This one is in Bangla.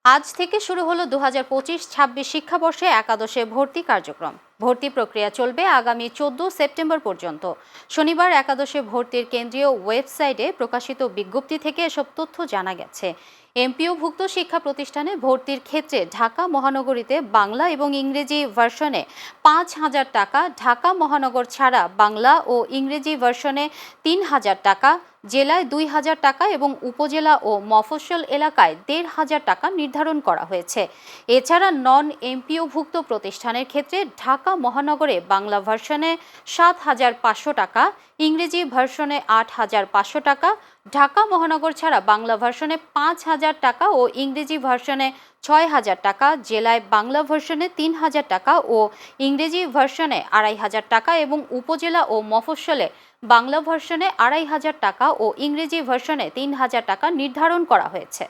আজ থেকে শুরু হলো 2025-26 শিক্ষাবর্ষে একাদশে ভর্তি কার্যক্রম। ভর্তি প্রক্রিয়া চলবে আগামী 14 সেপ্টেম্বর পর্যন্ত। শনিবার একাদশে ভর্তির কেন্দ্রীয় ওয়েবসাইটে প্রকাশিত বিজ্ঞপ্তি থেকে এসব তথ্য জানা গেছে। এমপিওভুক্ত শিক্ষা প্রতিষ্ঠানে ভর্তির ক্ষেত্রে ঢাকা মহানগরীতে বাংলা এবং ইংরেজি ভার্সনে 5,000 টাকা, ঢাকা মহানগর ছাড়া বাংলা ও ইংরেজি ভার্সনে 3,000 টাকা, জেলায় 2,000 টাকা এবং উপজেলা ও মফস্বল এলাকায় 1,500 টাকা নির্ধারণ করা হয়েছে। এছাড়া নন এমপিওভুক্ত প্রতিষ্ঠানের ক্ষেত্রে ঢাকা মহানগরে বাংলা ভার্সনে 7,500 টাকা, ইংরেজি ভার্সনে 8,500 টাকা, ঢাকা মহানগর ছাড়া বাংলা ভার্সনে 5,000 টাকা ও ইংরেজি ভার্সনে 6,000 টাকা, জেলায় বাংলা ভার্সনে 3,000 টাকা ও ইংরেজি ভার্সনে 2,500 টাকা এবং উপজেলা ও মফস্বলে বাংলা ভার্সনে 2,500 টাকা ও ইংরেজি ভার্সনে 3,000 টাকা নির্ধারণ করা হয়েছে।